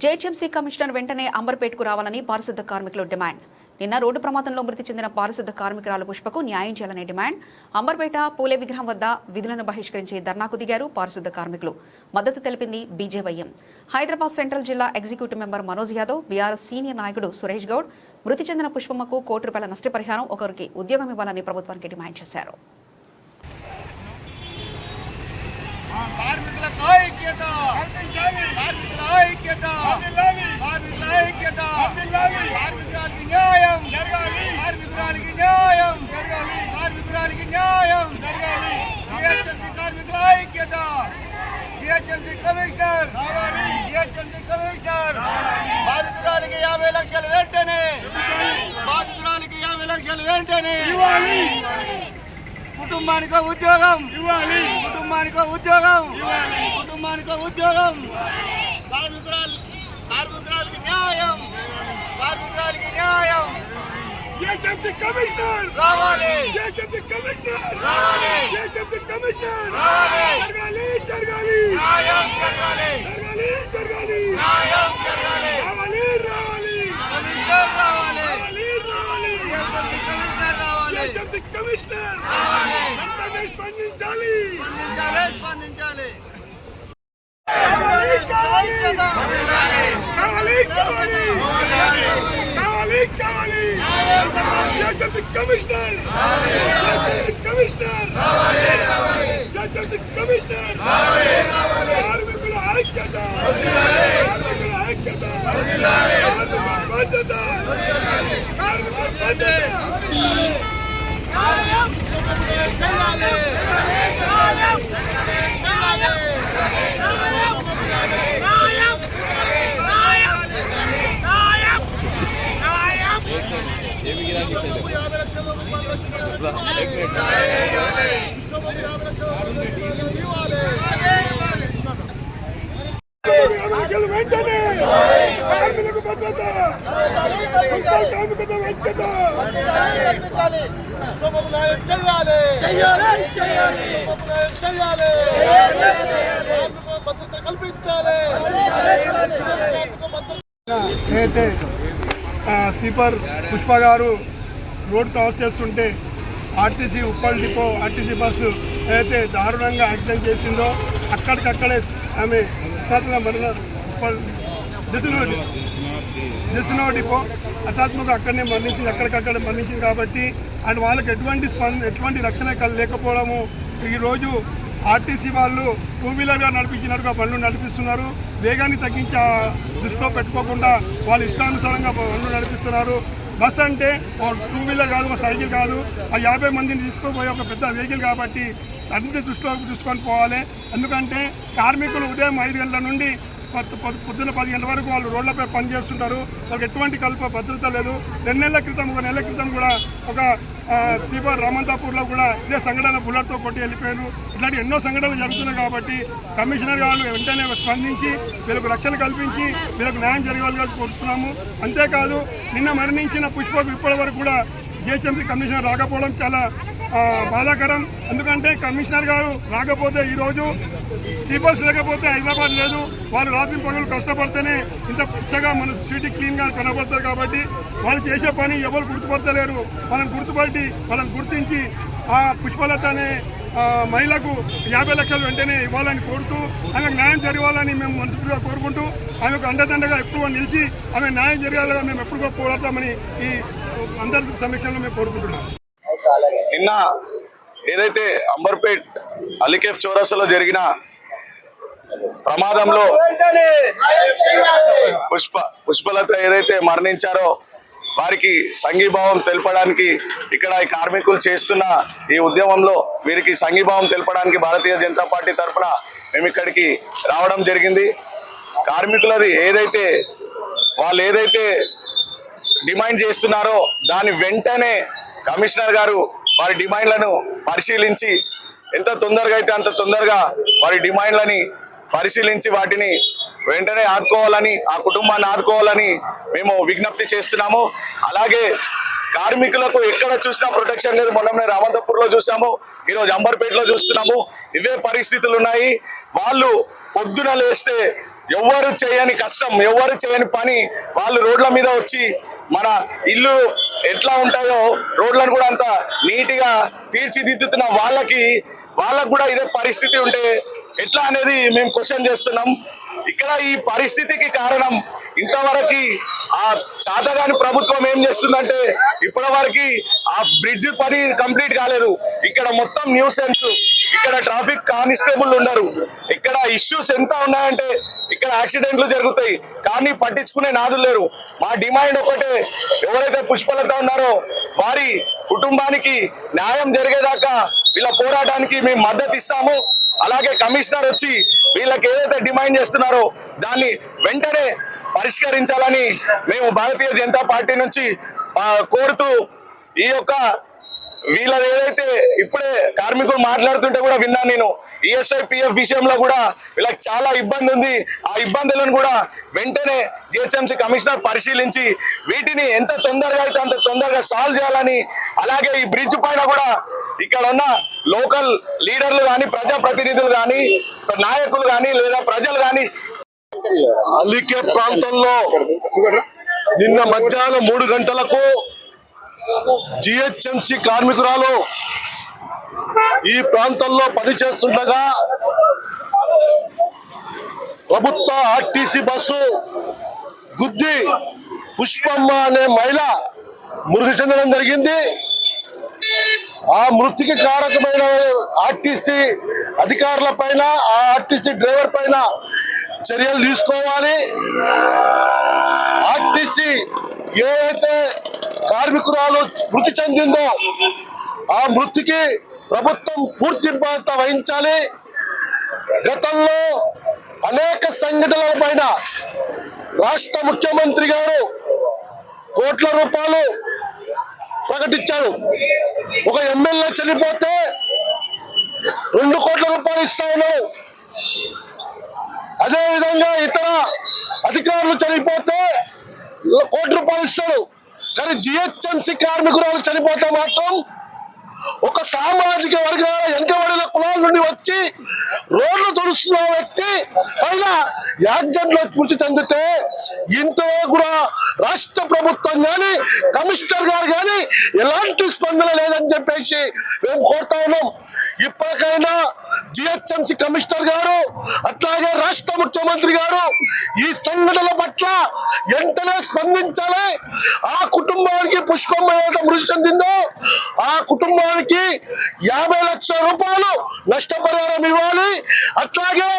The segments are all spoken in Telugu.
జేహెచ్ఎంసీ కమిషనర్ వెంటనే అంబర్పేట్కు రావాలని పారిశుద్ధ కార్మికులు డిమాండ్. నిన్న రోడ్డు ప్రమాదంలో మృతి చెందిన పారిశుద్ధ కార్మికురాలు పుష్పకు న్యాయం చేయాలనే డిమాండ్. అంబర్పేట పూలే విగ్రహం వద్ద విధులను బహిష్కరించి ధర్నాకు దిగారు పారిశుద్ధ కార్మికులు. మద్దతు తెలిపింది బీజేవైఎం. హైదరాబాద్ సెంట్రల్ జిల్లా executive member Manoj Yadav, BRS senior నాయకుడు సురేష్ గౌడ్ మృతి చెందిన పుష్పమ్మకు ₹1,00,00,000 నష్టపరిహారం, ఒకరికి ఉద్యోగం ఇవ్వాలని ప్రభుత్వానికి డిమాండ్ చేశారు. బాధితురాలికి 50 లక్షలు వెంటనే, బాధితురాలికి 50 లక్షలు వెంటనే, కుటుంబానికో ఉద్యోగం, కుటుంబానికో ఉద్యోగం, కుటుంబానికో ఉద్యోగం, కార్మికురాలికి న్యాయం, కార్మికురాలికి న్యాయం. జేహెచ్ఎంసీ కమిషనర్ రావాలి, జేహెచ్ఎంసీ కమిషనర్ రావాలి, జేహెచ్ఎంసీ కమిషనర్ రావాలి, జరగాలి జరగాలి న్యాయం జరగాలి, జరగాలి జరగాలి న్యాయం జరగాలి, రావాలి రావాలి కమిషనర్ రావాలి, రావాలి రావాలి కమిషనర్ రావాలి, జేహెచ్ఎంసీ కమిషనర్ రావాలి, వెంటనే స్పందించాలి స్పందించాలి, స్పందించాలి. కావాలి కావాలి కావాలి కావాలి కావాలి కావాలి GHMC commissioner commissioner GHMC commissioner కార్మికుల ఐక్యత, కార్మికుల ఐక్యత, కార్మికుల బాధ్యత, కార్మికుల బాధ్యత. వెంటనే కార్మికులకు భద్రత, కార్మికుల ఐక్యత, భద్రత కల్పించాలి. అయితే స్వీపర్ పుష్ప గారు రోడ్ క్రాస్ చేస్తుంటే RTC Uppal depot RTC bus ఏదైతే దారుణంగా యాక్సిడెంట్ చేసిందో అక్కడికక్కడే ఆమె జెసినో డిపో హఠాత్తుగా అక్కడనే మరణించింది, అక్కడికక్కడే మరణించింది. కాబట్టి అండ్ వాళ్ళకి ఎటువంటి రక్షణ లేకపోవడము ఈరోజు ఆర్టీసీ వాళ్ళు 2 వీలర్గా నడిపించినట్టుగా బండ్లు నడిపిస్తున్నారు. వేగాన్ని తగ్గించి దృష్టిలో పెట్టుకోకుండా వాళ్ళు ఇష్టానుసారంగా బండ్లు నడిపిస్తున్నారు. బస్ అంటే 2 వీలర్ కాదు, ఒక సైకిల్ కాదు, ఆ 50 మందిని తీసుకుపోయే ఒక పెద్ద వెహికల్ కాబట్టి అన్ని దృష్టిలో చూసుకొని పోవాలి. ఎందుకంటే కార్మికులు ఉదయం 5 గంటల నుండి పొద్దున్న 10 గంటల వరకు వాళ్ళు రోడ్లపై పనిచేస్తుంటారు. వాళ్ళకి ఎటువంటి భద్రత లేదు. 2 నెలల క్రితం, 1 నెల క్రితం కూడా ఒక సీపర్ రామంతాపూర్లో కూడా ఇదే సంఘటన బుల్లెట్తో కొట్టి వెళ్ళిపోయారు. ఇట్లాంటి ఎన్నో సంఘటనలు జరుగుతున్నాయి. కాబట్టి కమిషనర్ గారు వెంటనే స్పందించి వీళ్ళకు రక్షణ కల్పించి వీళ్ళకు న్యాయం జరగాలని కోరుతున్నాము. అంతేకాదు నిన్న మరణించిన పుష్పకు ఇప్పటి వరకు కూడా జేహెచ్ఎంసీ కమిషనర్ రాకపోవడం చాలా బాధాకరం. ఎందుకంటే కమిషనర్ గారు రాకపోతే ఈరోజు సీపర్స్ లేకపోతే హైదరాబాద్ లేదు. వాళ్ళు రాత్రి పగలు కష్టపడితేనే ఇంత పచ్చగా మన సిటీ క్లీన్గా కనబడతారు. కాబట్టి వాళ్ళు చేసే పని ఎవరు గుర్తుపడతలేరు. వాళ్ళని గుర్తించి ఆ పుష్పలత అనే మహిళకు 50 లక్షలు వెంటనే ఇవ్వాలని కోరుతూ ఆమెకు న్యాయం జరగాలని మేము మనస్ఫూర్తిగా కోరుకుంటూ ఆమెకు అండదండగా ఎప్పుడూ నిలిచి ఆమె న్యాయం జరగాలని మేము ఎప్పుడుగా పోరాడతామని ఈ అందరి సమీక్షలో మేము కోరుకుంటున్నాం. నిన్న ఏదైతే అంబర్పేట్ అలీకేఫ్ చౌరస్తాలో జరిగిన ప్రమాదంలో పుష్పలత ఏదైతే మరణించారో వారికి సంఘీభావం తెలపడానికి ఇక్కడ ఈ కార్మికులు చేస్తున్న ఈ ఉద్యమంలో వీరికి సంఘీభావం తెలపడానికి భారతీయ జనతా పార్టీ తరఫున మేము ఇక్కడికి రావడం జరిగింది. కార్మికులది వాళ్ళు ఏదైతే డిమాండ్ చేస్తున్నారో దాని వెంటనే కమిషనర్ గారు వారి డిమాండ్లను పరిశీలించి ఎంత తొందరగా అయితే అంత తొందరగా వారి డిమాండ్లని పరిశీలించి వాటిని వెంటనే ఆదుకోవాలని, ఆ కుటుంబాన్ని ఆదుకోవాలని మేము విజ్ఞప్తి చేస్తున్నాము. అలాగే కార్మికులకు ఎక్కడ చూసినా ప్రొటెక్షన్ లేదు. మొన్ననే రామంతపూర్లో చూసాము, ఈరోజు అంబర్పేటలో చూస్తున్నాము. ఇవే పరిస్థితులు ఉన్నాయి. వాళ్ళు పొద్దున లేస్తే ఎవ్వరు చేయని కష్టం, ఎవ్వరు చేయని పని వాళ్ళు రోడ్ల మీద వచ్చి మన ఇల్లు ఎట్లా ఉంటాయో రోడ్లను కూడా అంత నీట్గా తీర్చిదిద్దుతున్న వాళ్ళకు కూడా ఇదే పరిస్థితి ఉంటే ఎట్లా అనేది మేము క్వశ్చన్ చేస్తున్నాం. ఇక్కడ ఈ పరిస్థితికి కారణం ఇంతవరకు ఆ చాతగాని ప్రభుత్వం ఏం చేస్తుందంటే ఇప్పటి వరకు ఆ బ్రిడ్జ్ పని కంప్లీట్ కాలేదు. ఇక్కడ మొత్తం న్యూసెన్స్, ఇక్కడ ట్రాఫిక్ కానిస్టేబుల్ ఉండరు, ఇక్కడ ఇష్యూస్ ఎంత ఉన్నాయంటే ఇక్కడ యాక్సిడెంట్లు జరుగుతాయి కానీ పట్టించుకునే నాదులు లేరు. మా డిమాండ్ ఒకటే, ఎవరైతే పుష్పలత ఉన్నారో వారి కుటుంబానికి న్యాయం జరిగేదాకా వీళ్ళ పోరాటానికి మేము మద్దతు ఇస్తాము. అలాగే కమిషనర్ వచ్చి వీళ్ళకి ఏదైతే డిమాండ్ చేస్తున్నారో దాన్ని వెంటనే పరిష్కరించాలని మేము భారతీయ జనతా పార్టీ నుంచి కోరుతూ ఈ యొక్క వీళ్ళది ఏదైతే ఇప్పుడే కార్మికులు మాట్లాడుతుంటే కూడా విన్నాను నేను, ఈఎస్ఐ పిఎఫ్ విషయంలో కూడా వీళ్ళకి చాలా ఇబ్బంది ఉంది. ఆ ఇబ్బందులను కూడా వెంటనే జిహెచ్ఎంసీ కమిషనర్ పరిశీలించి వీటిని ఎంత తొందరగా అయితే అంత తొందరగా సాల్వ్ చేయాలని, అలాగే ఈ బ్రిడ్జ్ పైన కూడా ఇక్కడ ఉన్న లోకల్ లీడర్లు కానీ, ప్రజాప్రతినిధులు కానీ, నాయకులు కానీ లేదా ప్రజలు కానీ అలికే ప్రాంతంలో నిన్న మధ్యాహ్నం 3 గంటలకు జిహెచ్ఎంసీ కార్మికురాలు ఈ ప్రాంతంలో పనిచేస్తుండగా ప్రభుత్వ ఆర్టీసీ బస్సు గుద్ది పుష్పమ్మ అనే మహిళ మృతి చెందడం జరిగింది. ఆ మృతికి కారకమైన ఆర్టీసీ అధికారుల పైన, ఆ ఆర్టీసీ డ్రైవర్ పైన చర్యలు తీసుకోవాలి. ఆర్టీసీ ఏదైతే కార్మికురాలు మృతి చెందిందో ఆ మృతికి ప్రభుత్వం పూర్తి బాధ్యత వహించాలి. గతంలో అనేక సంఘటనల పైన రాష్ట్ర ముఖ్యమంత్రి గారు కోట్ల రూపాయలు ప్రకటించారు. ఒక ఎమ్మెల్యే చనిపోతే 2 కోట్ల రూపాయలు ఇస్తా ఉన్నారు. అదేవిధంగా ఇతర అధికారులు చనిపోతే 1 కోటి రూపాయలు ఇస్తాడు. కానీ జిహెచ్ఎంసీ కార్మికురాలు చనిపోతే మాత్రం ఒక సామాజిక వర్గాల వెనుకబడిన కులాల నుండి వచ్చి రోడ్లు తుడుస్తున్న వ్యక్తి పైన యాక్సిడెంట్లో మృతి చెందితే ఇంతలో కూడా రాష్ట్ర ప్రభుత్వం కానీ, కమిషనర్ గారు కానీ ఎలాంటి స్పందన లేదని చెప్పేసి మేము కోరుతా ఉన్నాం. ఇప్పటికైనా జిహెచ్ఎంసీ కమిషనర్ గారు అట్లాగే రాష్ట్ర ముఖ్యమంత్రి గారు ఈ సంఘటనల పట్ల వెంటనే స్పందించాలి. ఆ కుటుంబానికి పుష్పమ్మ ఏదైతే మృతి చెందిందో ఆ కుటుంబానికి 50 లక్షల రూపాయలు నష్టపరిహారం ఇవ్వాలి. అట్లాగే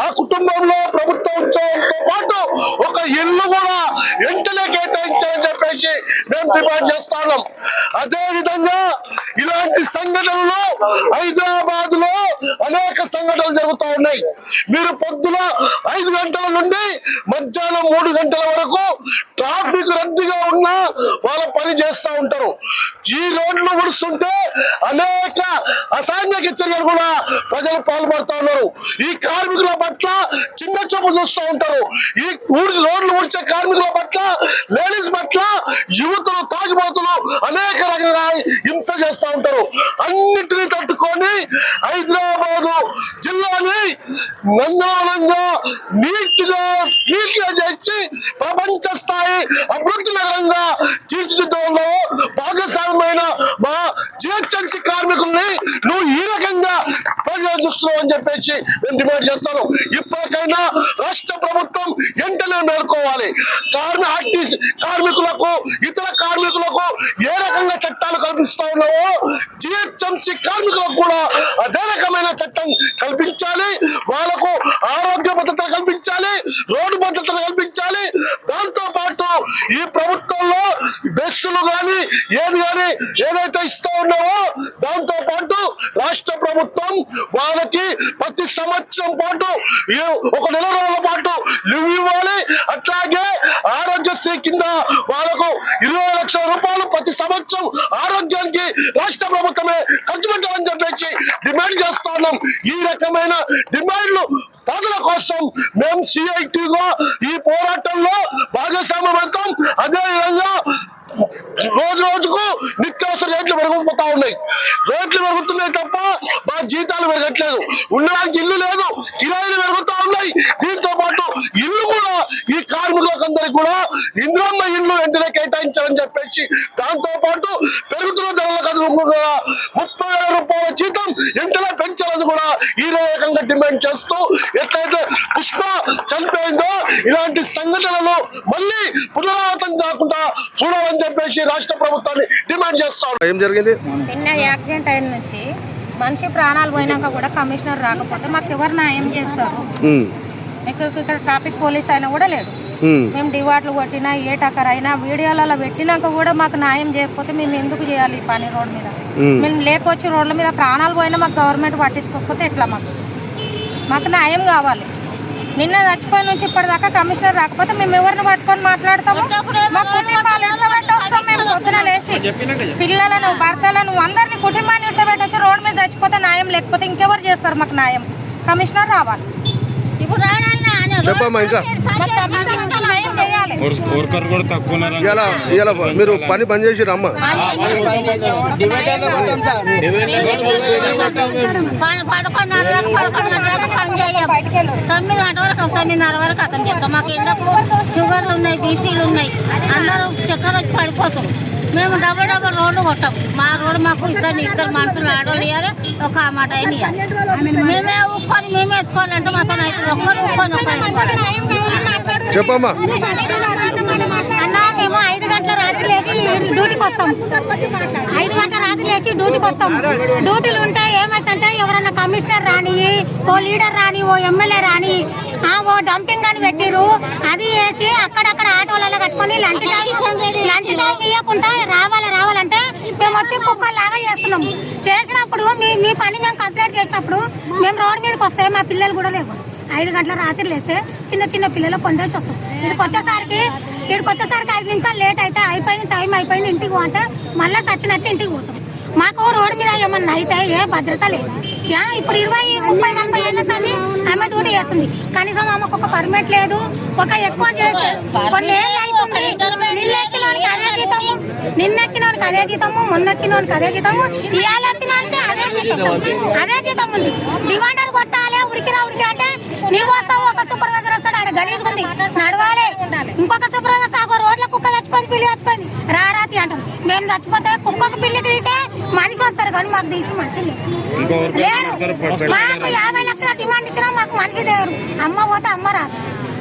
ఆ కుటుంబంలో ప్రభుత్వ ఉద్యోగంతో పాటు ఒక ఇల్లు కూడా వెంటనే కేటాయించాలని చెప్పేసి మేము డిమాండ్ చేస్తున్నాం. అదే విధంగా ఇలాంటి సంఘటనలు హైదరాబాద్ లో అనేక సంఘటనలు జరుగుతూ ఉన్నాయి. మీరు పొద్దున 5 గంటల నుండి మధ్యాహ్నం 3 గంటల వరకు ట్రాఫిక్ రద్దీగా ఉన్నా వాళ్ళ పని చేస్తూ ఉంటారు. ఈ రోడ్లు ఉడుస్తుంటే అనేక అసాంఘిక చర్యలు కూడా ప్రజలు పాల్పడుతూ ఉన్నారు. ఈ కార్మికుల పట్ల చిన్న చూపు చూస్తూ ఉంటారు. ఈ రోడ్లు ఉడిచే కార్మికుల పట్ల, లేడీస్ పట్ల యువతులు, తాగుబోతులు అనేక రకంగా హింస చేస్తూ ఉంటారు. అన్నిటినీ తట్టుకొని హైదరాబాదు జిల్లాని నందనవనంగా నీట్గా చేసి ప్రపంచ స్థాయి అభివృద్ధి నగరంగా తీర్చిదిద్దడంలో భాగస్వామ్యమైన మా జిహెచ్ఎంసీ కార్మికుల్ని నువ్వు ఈ రకంగా ప్రయోగిస్తున్నావు అని చెప్పేసి మేము డిమాండ్ చేస్తాను. ఇప్పటికైనా రాష్ట్ర ప్రభుత్వం వెంటనే మేల్కోవాలి. ఆర్టీసీ కార్మికులకు, ఇతర కార్మికులకు ఏ రకంగా చట్టాలు కల్పిస్తా ఉన్నావో జిహెచ్ఎంసీ కార్మికులకు కూడా అదే రకమైన చట్టం కల్పించాలి. వాళ్ళకు ఆరోగ్య భద్రత కల్పించాలి, రోడ్డు భద్రత కల్పించాలి. దాంతో పాటు ఈ ప్రభుత్వంలో బస్సులు కానీ ఏదైతే ఇస్తా ఉన్నావో దాంతో పాటు రాష్ట్ర ప్రభుత్వం వాళ్ళకి ప్రతి సంవత్సరం పాటు 1 నెల రోజుల పాటు లీవ్ ఇవ్వాలి. అట్లాగే ఆరోగ్యశ్రీ కింద వాళ్ళకు 20 లక్షల రూపాయలు ప్రతి సంవత్సరం ఆరోగ్యానికి రాష్ట్ర ప్రభుత్వమే ఖర్చు పెట్టాలని చెప్పేసి డిమాండ్ చేస్తా ఉన్నాం. ఈ రకమైన డిమాండ్లు ప్రజల కోసం మేము సిఐటిగా ఈ పోరాటంలో భాగస్వామ్యం. అదేవిధంగా రోజుకు నిత్యావసర రేట్లు పెరిగిపోతా ఉన్నాయి. రేట్లు పెరుగుతున్నాయి తప్ప మా జీతాలు పెరగట్లేదు. ఉండడానికి ఇల్లు లేదు, కిరాయిలు పెరుగుతూ ఉన్నాయి. దీంతో పాటు 30,000 రూపాయల జీతం ఎంతలా పెంచాలని కూడా ఈ రకంగా డిమాండ్ చేస్తూ ఎట్లయితే పుష్ప చనిపోయిందో ఇలాంటి సంఘటనలు మళ్ళీ పునరావృతం కాకుండా చూడాలని చెప్పేసి రాష్ట్ర ప్రభుత్వాన్ని డిమాండ్ చేస్తాం. ఏం జరిగింది? నిన్న యాక్సిడెంట్ అయిన నుంచి మనిషి ప్రాణాలు పోయినాక కూడా కమిషనర్ రాకపోతే మాకు ఎవరు న్యాయం చేస్తారు? మీకు ఇక్కడ ట్రాఫిక్ పోలీస్ అయినా కూడా లేడు. మేము డివాట్లు కొట్టినా ఏ టక్కర్ అయినా వీడియోలలో పెట్టినాక కూడా మాకు న్యాయం చేయకపోతే మేము ఎందుకు చేయాలి ఈ పని రోడ్డు మీద? మేము లేకొచ్చి రోడ్ల మీద ప్రాణాలు పోయినా మాకు గవర్నమెంట్ పట్టించుకోకపోతే ఎట్లా? మాకు న్యాయం కావాలి. నిన్న చచ్చిపోయిన నుంచి ఇప్పటిదాకా కమిషనర్ రాకపోతే మేము ఎవరిని పట్టుకొని మాట్లాడతాము? మేము పొద్దున లేచి పిల్లలను భర్తలను అందరినీ కుటుంబాన్ని విషయపెట్టి వచ్చి రోడ్డు మీద చచ్చిపోతే న్యాయం, లేకపోతే ఇంకెవరు చేస్తారు మాకు న్యాయం? కమిషనర్ రావాలి. ఇప్పుడు మీరు పని బంద్ చేసి రమ్మ 9:30 వరకు అతను చేస్తాం. మాకు ఎండకు షుగర్లు ఉన్నాయి, బీపీలు ఉన్నాయి, అందరూ చక్కెర వచ్చి పడిపోతాం. మేము డబుల్ రోడ్డు కొట్టాం. మా రోడ్డు మాకు ఇద్దరు మనుషులు ఆడవాళ్ళు ఇవ్వాలి, ఒక మాట అయిన ఇవ్వాలి. మేమే ఊక్కొని మేమే ఎత్తుకోవాలంటే మాతో ఒక్కరు ఊక్కొని చెప్పమ్మా. అన్నా మేము 5 గంటల రాత్రి లేచి డ్యూటీకి వస్తాం. 5 గంటల రాత్రి లేచి డ్యూటీకి వస్తాం. డ్యూటీలు ఉంటే ఏమైతుంటే ఎవరన్నా కమిషనర్ రాని, ఓ లీడర్ రాని, ఓ ఎమ్మెల్యే రాని, ఓ డంపింగ్ అని పెట్టిరు. అది వేసి అక్కడక్కడ ఆటోలలో కట్టుకొని లంచ్ టైం ఇవ్వకుండా రావాలంటే మేము వచ్చి కుక్కల్లాగా చేస్తున్నాం. చేసినప్పుడు మీ పని మేము కంప్లీట్ చేసినప్పుడు మేము రోడ్డు మీదకి వస్తే మా పిల్లలు కూడా లేవు. 5 గంటల రాత్రి లేస్తే చిన్న పిల్లలు కొండేసి వస్తాం. ఇక్కడికి వచ్చేసరికి 5 నిమిషాలు లేట్ అయితే టైం అయిపోయింది ఇంటికి పోతే మళ్ళీ చచ్చినట్టు ఇంటికి పోతాం. మాకు రోడ్డు మీద ఏమన్నా అయితే ఏ భద్రత లేదు. ఇప్పుడు 20, 30, 40 ఏళ్ళ సంది ఆమె డ్యూటీ చేస్తుంది. కనీసం ఆమెకు ఒక పర్మిట్ లేదు. ఒక ఎక్కువ చేసి కొన్ని ఏళ్ళు అవుతుంది. నిన్నెక్కినోనికి అదే జీతము, మొన్నెక్కినోనికి అదే జీతము, ఇవాళ వచ్చినానికి అదే జీతం ఉంది. డిమాండర్ కొట్టాలి, ఉరికిరా అంటే నీవు వస్తావు, ఒక సూపర్వైజర్ వస్తాడు, ఆయన గలీజ్ ఉంది, నడవాలి. ఇంకొక సూపర్వైజర్ సాగు రోడ్ల కుక్క చచ్చిపోయింది, పిల్లి చచ్చిపోయింది, రాతి అంటాం. మేము చచ్చిపోతే కుక్కకు పిల్లి తీసే మనిషి వస్తారు, కానీ మాకు తీసిన మనిషి లేరు. మాకు 50 లక్షల డిమాండ్ ఇచ్చినా మాకు మనిషి దేవరు. అమ్మ పోతే అమ్మ రాదు.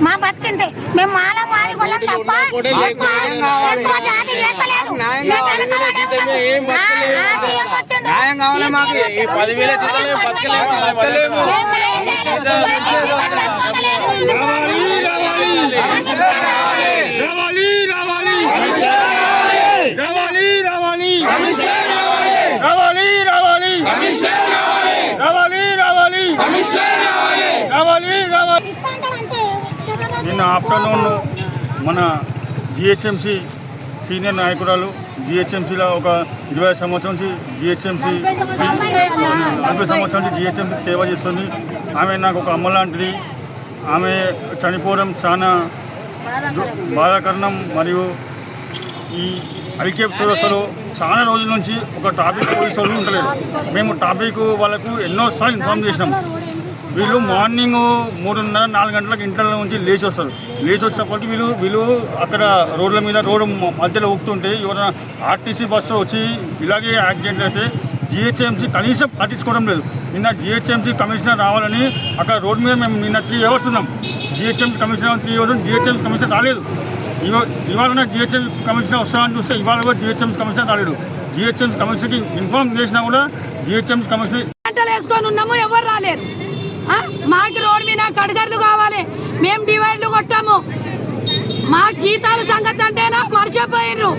మా బతికింతే. మేము మాల మారి కొలం తప్ప ఎక్కువ జాతి చేస్తలేదు. నిన్న ఆఫ్టర్నూన్ మన జిహెచ్ఎంసీ సీనియర్ నాయకురాలు, జిహెచ్ఎంసీలో ఒక 20 సంవత్సరం నుంచి జిహెచ్ఎంసీ 40 సంవత్సరం నుంచి జిహెచ్ఎంసీకి సేవ చేస్తుంది. ఆమె నాకు ఒక అమ్మ లాంటిది. ఆమె చనిపోవడం చాలా బాధాకరణం. మరియు ఈ ఐకేఎఫ్ వ్యవస్థలో చాలా రోజుల నుంచి ఒక ట్రాఫిక్ పోలీసు వాళ్ళు ఉండలేదు. మేము ట్రాఫిక్ వాళ్ళకు ఎన్నోసార్లు ఇన్ఫార్మ్ చేసినాం. వీళ్ళు మార్నింగ్ 3:30, 4 గంటలకు ఇంట్లో నుంచి లేచి వస్తారు. లేచి వచ్చినప్పటికీ వీళ్ళు అక్కడ రోడ్ల మీద రోడ్డు మధ్యలో ఊపుతుంటే ఎవరైనా ఆర్టీసీ బస్సు వచ్చి ఇలాగే యాక్సిడెంట్ అయితే జిహెచ్ఎంసీ కనీసం పట్టించుకోవడం లేదు. నిన్న జిహెచ్ఎంసీ కమిషనర్ రావాలని అక్కడ రోడ్డు మీద మేము నిన్న 3 అవర్స్ ఉన్నాం. GHMC commissioner 3 hours, GHMC commissioner రాలేదు. ఇవాళ జిహెచ్ఎంసీ కమిషనర్ వస్తామని చూస్తే ఇవాళ కూడా జిహెచ్ఎంసీ కమిషనర్ రాలేడు. జిహెచ్ఎంసీ కమిషనర్కి ఇన్ఫార్మ్ చేసినా కూడా జిహెచ్ఎంసీ కమిషనర్ గంటలు వేసుకొని ఉన్నాము, ఎవరు రాలేదు. మాకు రోడ్డు మీద కడగర్లు కావాలి, మేము డివైడ్లు కొట్టాము. మాకు జీతాల సంగతి అంటేనా మర్చిపోయారు.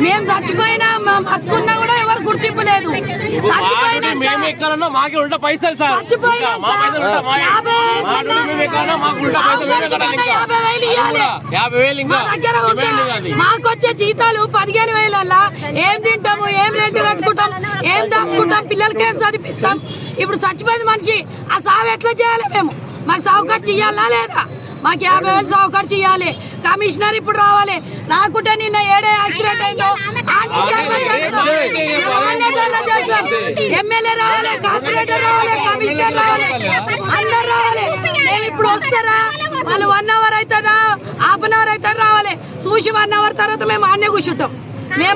మేము చచ్చిపోయినా బతుకున్నా కూడా ఎవరు గుర్తింపు లేదు. చచ్చిపోయినా 50,000 ఇవ్వాలి. మాకొచ్చే జీతాలు 15,000. ఏం తింటాము, ఏం రెంట్ కట్టుకుంటాం, ఏం దాచుకుంటాం, పిల్లలకి ఏం చదివిస్తాం? ఇప్పుడు చచ్చిపోయింది మనిషి, ఆ సాగు ఎట్లా చేయాలి? మేము మాకు సాగు ఖర్చు ఇవ్వాలా లేదా? మాకు 50,000 సాగు ఖర్చు ఇవ్వాలి. కమిషనర్ ఇప్పుడు రావాలి. రాకుంటే నిన్న ఏడే యాక్సిడెంట్ అయిందో ఎమ్మెల్యే రావాలి, కార్పొరేటర్ రావాలి, కమిషనర్ రావాలి, అందరు రావాలి. మేము ఇప్పుడు వస్తారా? వాళ్ళు 1 అవర్ అవుతుందా, హాఫ్ అన్ అవర్ అవుతారా రావాలి. చూసి 1 అవర్ తర్వాత మేము ఆన్నే కూర్చుంటాం. మేము